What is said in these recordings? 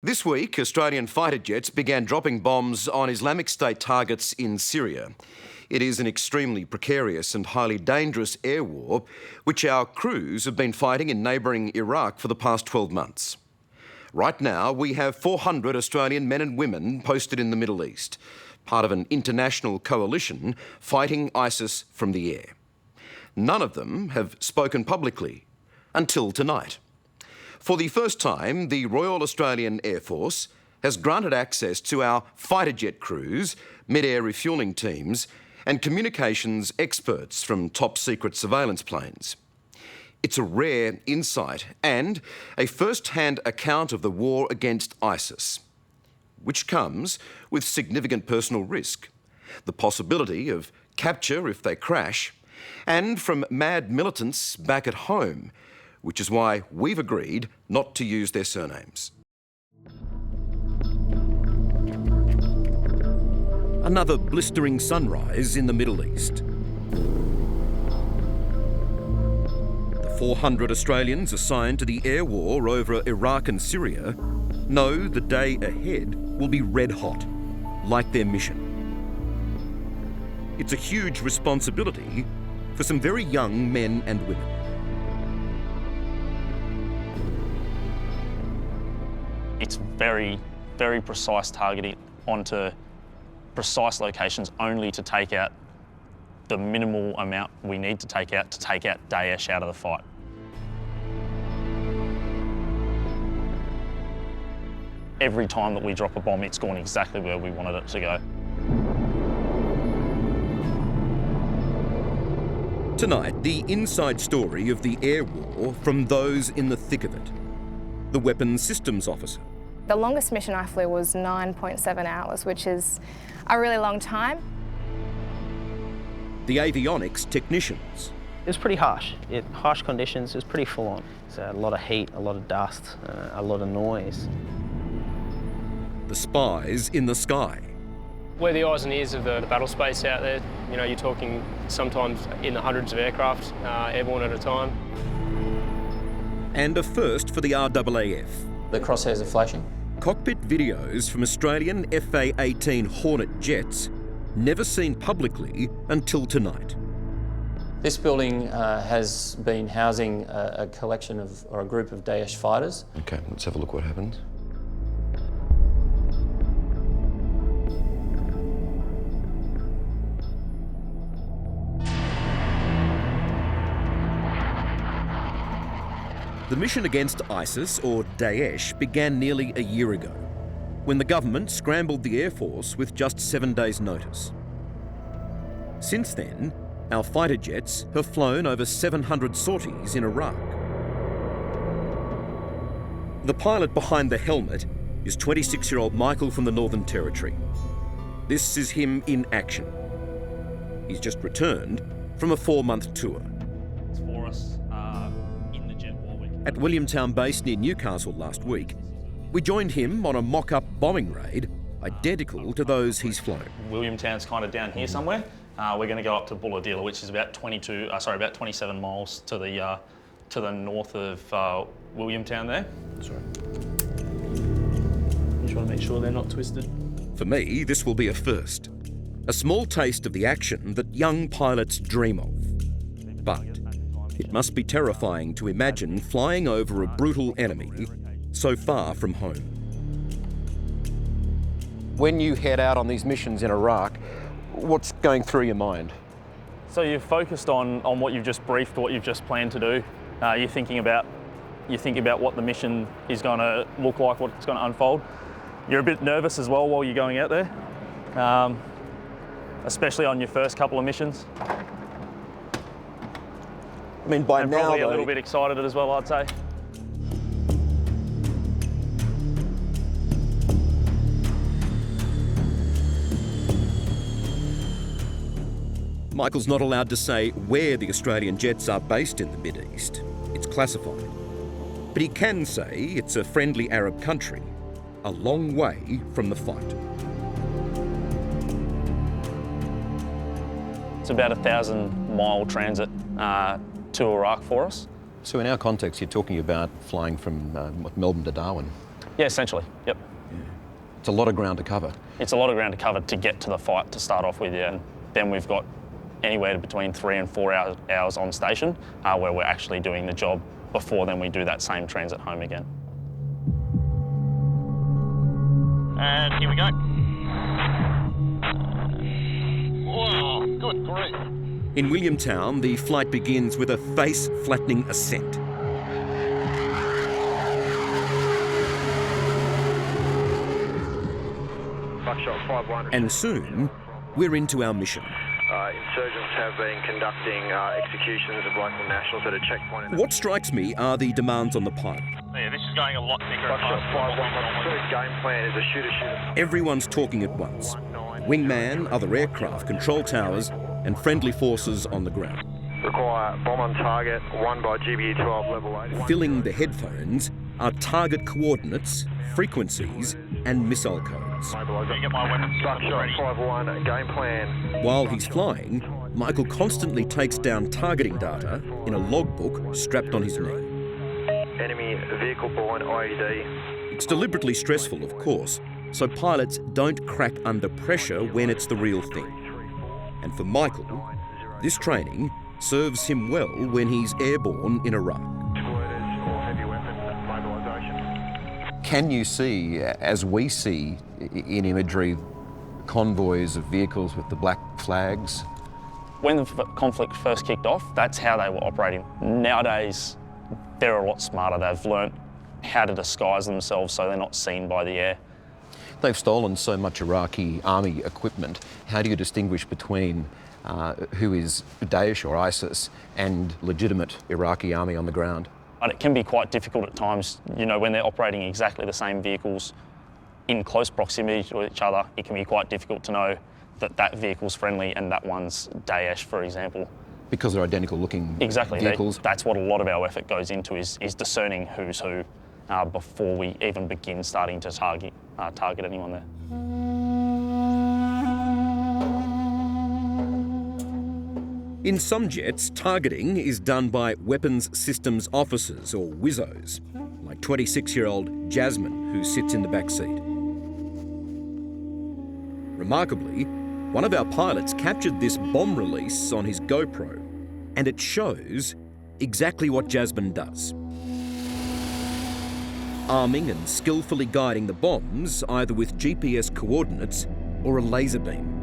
This week, Australian fighter jets began dropping bombs on Islamic State targets in Syria. It is an extremely precarious and highly dangerous air war, which our crews have been fighting in neighbouring Iraq for the past 12 months. Right now, we have 400 Australian men and women posted in the Middle East, part of an international coalition fighting ISIS from the air. None of them have spoken publicly until tonight. For the first time, the Royal Australian Air Force has granted access to our fighter jet crews, mid-air refuelling teams, and communications experts from top-secret surveillance planes. It's a rare insight and a first-hand account of the war against ISIS, which comes with significant personal risk, the possibility of capture if they crash, and from mad militants back at home, which is why we've agreed not to use their surnames. Another blistering sunrise in the Middle East. The 400 Australians assigned to the air war over Iraq and Syria know the day ahead will be red hot, like their mission. It's a huge responsibility for some very young men and women. It's very, very precise targeting onto precise locations only to take out the minimal amount we need to take out Daesh out of the fight. Every time that we drop a bomb, it's gone exactly where we wanted it to go. Tonight, the inside story of the air war from those in the thick of it. The weapons systems officer. The longest mission I flew was 9.7 hours, which is a really long time. The avionics technicians. It was pretty harsh. Harsh conditions, it was pretty full on. So a lot of heat, a lot of dust, a lot of noise. The spies in the sky. We're the eyes and ears of the battle space out there. You know, you're talking sometimes in the hundreds of aircraft, airborne at a time. And a first for the RAAF. The crosshairs are flashing. Cockpit videos from Australian FA-18 Hornet jets, never seen publicly until tonight. This building has been housing a collection of, or a group of Daesh fighters. Okay, let's have a look what happens. The mission against ISIS, or Daesh, began nearly a year ago, when the government scrambled the Air Force with just 7 days' notice. Since then, our fighter jets have flown over 700 sorties in Iraq. The pilot behind the helmet is 26-year-old Michael from the Northern Territory. This is him in action. He's just returned from a 4-month tour. It's for us. At Williamtown Base near Newcastle last week, we joined him on a mock-up bombing raid identical to those he's flown. Williamtown's kind of down here somewhere. We're going to go up to Bulahdelah, which is about 27 miles to the north of Williamtown there. Sorry. Just want to make sure they're not twisted. For me, this will be a first. A small taste of the action that young pilots dream of. But it must be terrifying to imagine flying over a brutal enemy so far from home. When you head out on these missions in Iraq, what's going through your mind? So you're focused on what you've just briefed, what you've just planned to do. You're thinking about what the mission is going to look like, what it's going to unfold. You're a bit nervous as well while you're going out there, especially on your first couple of missions. I mean, by and now, probably a little bit excited as well, I'd say. Michael's not allowed to say where the Australian jets are based in the Mid-East. It's classified. But he can say it's a friendly Arab country, a long way from the fight. It's about a 1,000-mile transit to Iraq for us. So in our context, you're talking about flying from Melbourne to Darwin. Yeah, essentially, yep. It's a lot of ground to cover. It's a lot of ground to cover to get to the fight to start off with, yeah. And then we've got anywhere between 3 and 4 hours on station where we're actually doing the job before then we do that same transit home again. And here we go. Whoa, good grief. In Williamtown, the flight begins with a face-flattening ascent. Buckshot 5-1. And soon, we're into our mission. Insurgents have been conducting executions of local nationals at a checkpoint. What strikes me are the demands on the pilot. Yeah, this is going a lot thicker. Buckshot 5-1. The game plan is a shooter-shooter. Everyone's talking at once. Wingman, other aircraft, control towers, and friendly forces on the ground. Require bomb on target, 1 by GBE-12 level 8. Filling the headphones are target coordinates, frequencies, and missile codes. Get my weapons. Buckshot 5-1, game plan. While he's flying, Michael constantly takes down targeting data in a logbook strapped on his knee. Enemy vehicle-borne IED. It's deliberately stressful, of course, so pilots don't crack under pressure when it's the real thing. And for Michael, this training serves him well when he's airborne in Iraq. Can you see, as we see in imagery, convoys of vehicles with the black flags? When the conflict first kicked off, that's how they were operating. Nowadays, they're a lot smarter. They've learnt how to disguise themselves so they're not seen by the air. They've stolen so much Iraqi army equipment. How do you distinguish between who is Daesh or ISIS and legitimate Iraqi army on the ground? And it can be quite difficult at times, you know, when they're operating exactly the same vehicles in close proximity to each other, it can be quite difficult to know that that vehicle's friendly and that one's Daesh, for example. Because they're identical looking vehicles? That's what a lot of our effort goes into, is discerning who's who before we even begin starting to target anyone there. In some jets, targeting is done by weapons systems officers, or WISOs, like 26-year-old Jasmine, who sits in the back seat. Remarkably, one of our pilots captured this bomb release on his GoPro, and it shows exactly what Jasmine does. Arming and skillfully guiding the bombs, either with GPS coordinates or a laser beam.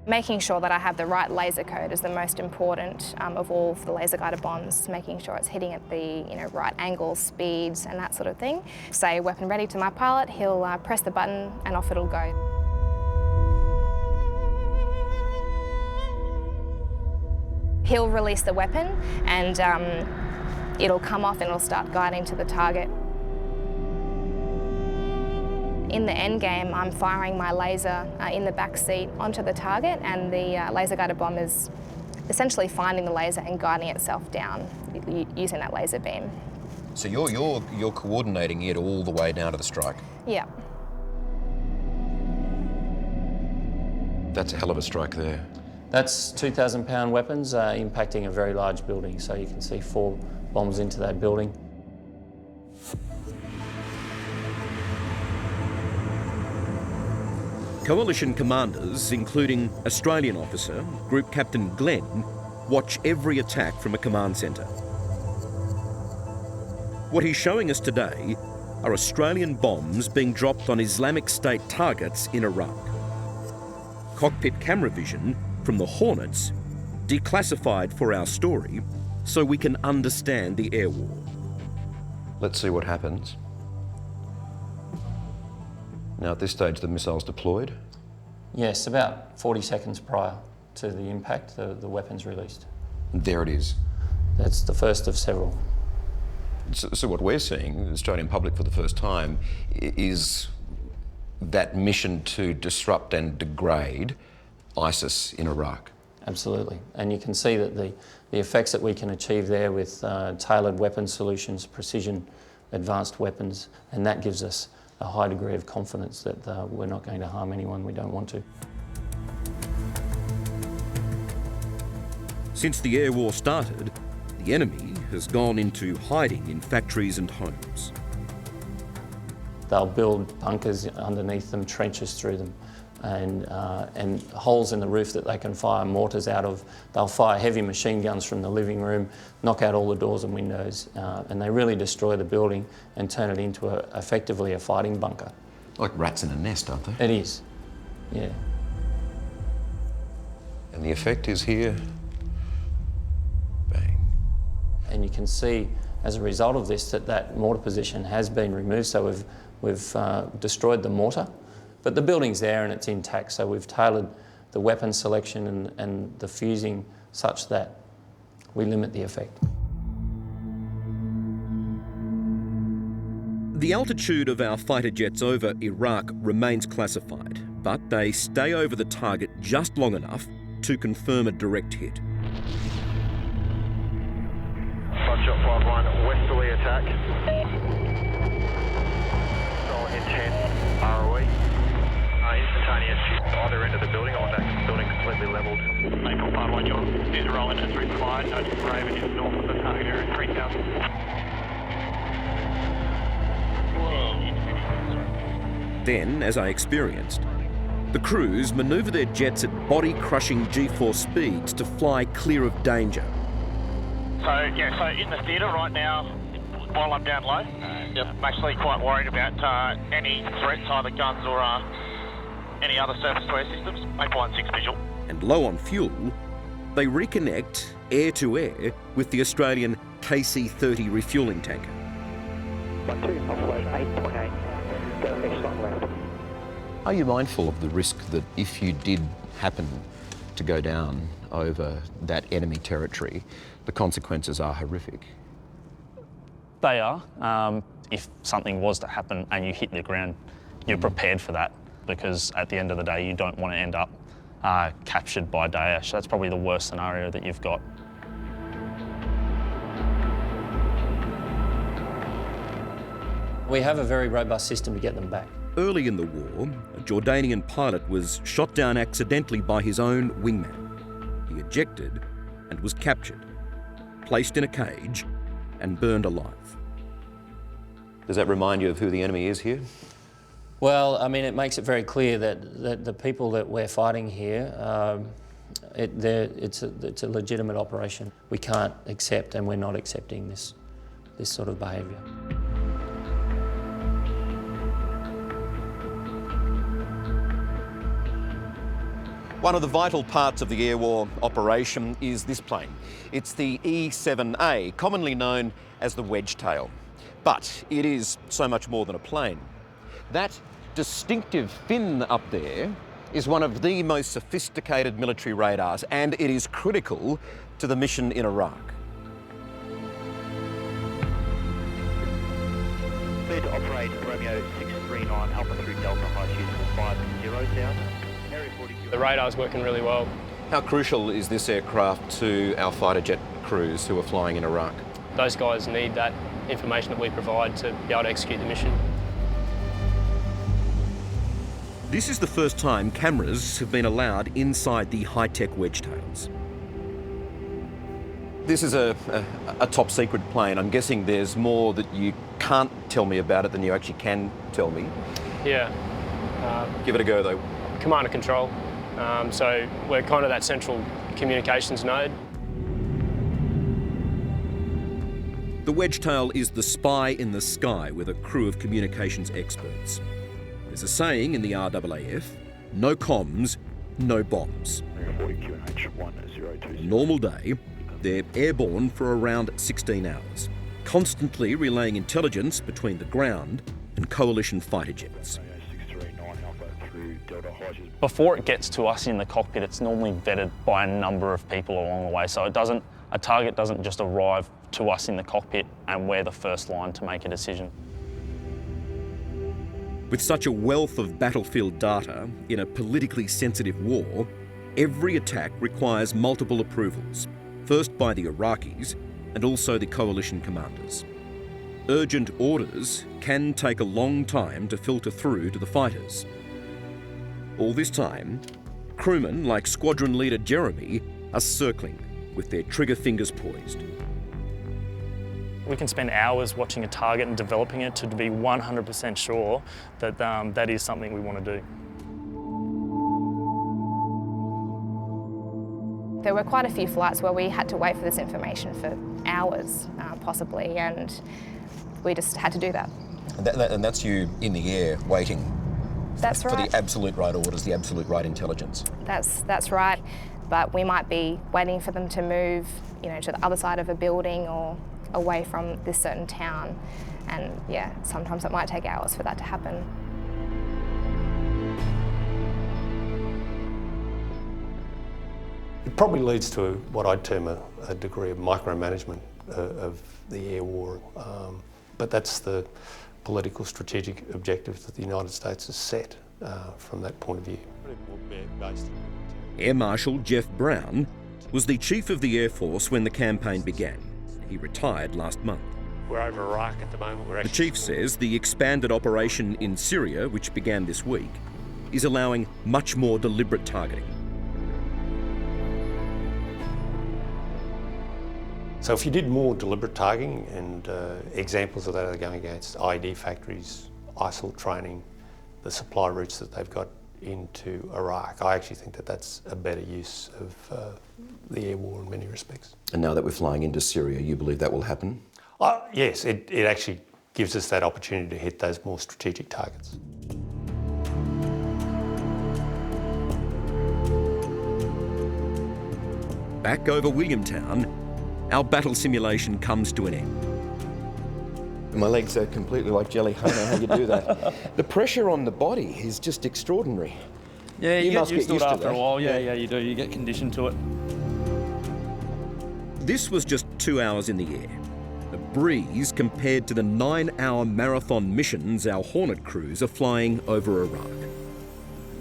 Making sure that I have the right laser code is the most important of all for the laser-guided bombs, making sure it's hitting at the right angles, speeds and that sort of thing. Say weapon ready to my pilot, he'll press the button and off it'll go. He'll release the weapon and it'll come off and it'll start guiding to the target. In the end game, I'm firing my laser in the back seat onto the target, and the laser-guided bomb is essentially finding the laser and guiding itself down using that laser beam. So you're coordinating it all the way down to the strike? Yeah. That's a hell of a strike there. That's 2,000-pound weapons impacting a very large building, so you can see 4 bombs into that building. Coalition commanders, including Australian officer, Group Captain Glenn, watch every attack from a command centre. What he's showing us today are Australian bombs being dropped on Islamic State targets in Iraq. Cockpit camera vision from the Hornets, declassified for our story, so we can understand the air war. Let's see what happens. Now, at this stage, the missile's deployed? Yes, about 40 seconds prior to the impact, the weapon's released. There it is. That's the first of several. So what we're seeing, the Australian public for the first time, is that mission to disrupt and degrade ISIS in Iraq. Absolutely. And you can see that the effects that we can achieve there with tailored weapon solutions, precision, advanced weapons, and that gives us a high degree of confidence that we're not going to harm anyone we don't want to. Since the air war started, the enemy has gone into hiding in factories and homes. They'll build bunkers underneath them, trenches through them, and holes in the roof that they can fire mortars out of. They'll fire heavy machine guns from the living room, knock out all the doors and windows, and they really destroy the building and turn it into effectively a fighting bunker. Like rats in a nest, aren't they? It is, yeah. And the effect is here. Bang. And you can see, as a result of this, that mortar position has been removed, so we've destroyed the mortar. But the building's there and it's intact, so we've tailored the weapon selection and the fusing such that we limit the effect. The altitude of our fighter jets over Iraq remains classified, but they stay over the target just long enough to confirm a direct hit. Shot 5-1, westerly attack. So intense ROE. Instantaneous either end of the building. I want that building completely levelled. Maple 5-1, you're due to roll in as required. Notice Raven is north of the target area, 3000. Then, as I experienced, the crews manoeuvre their jets at body-crushing G-force speeds to fly clear of danger. So in the theatre right now, while I'm down low, I'm actually quite worried about any threats, either guns or any other surface-to-air systems. Maple 1-6 visual. And low on fuel, they reconnect air-to-air with the Australian KC-30 refuelling tanker. 1-2, offload 8.8. Go next long left. Are you mindful of the risk that if you did happen to go down over that enemy territory, the consequences are horrific? They are. If something was to happen and you hit the ground, you're prepared for that, because at the end of the day, you don't want to end up captured by Daesh. That's probably the worst scenario that you've got. We have a very robust system to get them back. Early in the war, a Jordanian pilot was shot down accidentally by his own wingman. He ejected and was captured, placed in a cage and burned alive. Does that remind you of who the enemy is here? Well, I mean, it makes it very clear that the people that we're fighting here, it's a legitimate operation. We can't accept, and we're not accepting this sort of behaviour. One of the vital parts of the air war operation is this plane. It's the E-7A, commonly known as the Wedgetail. But it is so much more than a plane. That distinctive fin up there is one of the most sophisticated military radars, and it is critical to the mission in Iraq. Clear to operate Romeo 639 Alpha through Delta, high shoes 50,000. The radar's working really well. How crucial is this aircraft to our fighter jet crews who are flying in Iraq? Those guys need that information that we provide to be able to execute the mission. This is the first time cameras have been allowed inside the high-tech Wedgetails. This is a top secret plane. I'm guessing there's more that you can't tell me about it than you actually can tell me. Yeah. Give it a go though. Command and control. So we're kind of that central communications node. The Wedgetail is the spy in the sky with a crew of communications experts. There's a saying in the RAAF, no comms, no bombs. On a normal day, they're airborne for around 16 hours, constantly relaying intelligence between the ground and coalition fighter jets. Before it gets to us in the cockpit, it's normally vetted by a number of people along the way. So a target doesn't just arrive to us in the cockpit and we're the first line to make a decision. With such a wealth of battlefield data in a politically sensitive war, every attack requires multiple approvals, first by the Iraqis and also the coalition commanders. Urgent orders can take a long time to filter through to the fighters. All this time, crewmen like squadron leader Jeremy are circling with their trigger fingers poised. We can spend hours watching a target and developing it to be 100% sure that that is something we want to do. There were quite a few flights where we had to wait for this information for hours, possibly, and we just had to do that. And that's you in the air waiting. That's right. For the absolute right orders, the absolute right intelligence. That's right. But we might be waiting for them to move, to the other side of a building or away from this certain town. And yeah, sometimes it might take hours for that to happen. It probably leads to what I'd term a degree of micromanagement of the air war. But that's the political strategic objective that the United States has set from that point of view. Air Marshal Jeff Brown was the Chief of the Air Force when the campaign began. He retired last month. We're over Iraq at the moment. The Chief says the expanded operation in Syria, which began this week, is allowing much more deliberate targeting. So if you did more deliberate targeting, and examples of that are going against IED factories, ISIL training, the supply routes that they've got into Iraq, I actually think that that's a better use of the air war in many respects. And now that we're flying into Syria, you believe that will happen? Yes, it actually gives us that opportunity to hit those more strategic targets. Back over Williamtown, our battle simulation comes to an end. My legs are completely like jelly. I don't know how you do that. The pressure on the body is just extraordinary. Yeah, you must get used to it after that. a while. Yeah, you do. You get conditioned to it. This was just 2 hours in the air. A breeze compared to the 9-hour marathon missions our Hornet crews are flying over Iraq.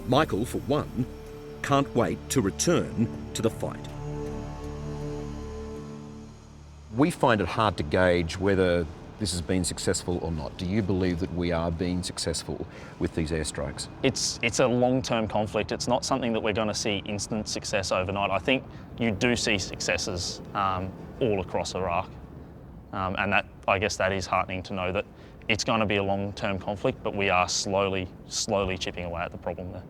Michael, for one, can't wait to return to the fight. We find it hard to gauge whether this has been successful or not. Do you believe that we are being successful with these airstrikes? It's a long-term conflict. It's not something that we're going to see instant success overnight. I think you do see successes all across Iraq. And I guess that is heartening to know that it's going to be a long-term conflict, but we are slowly chipping away at the problem there.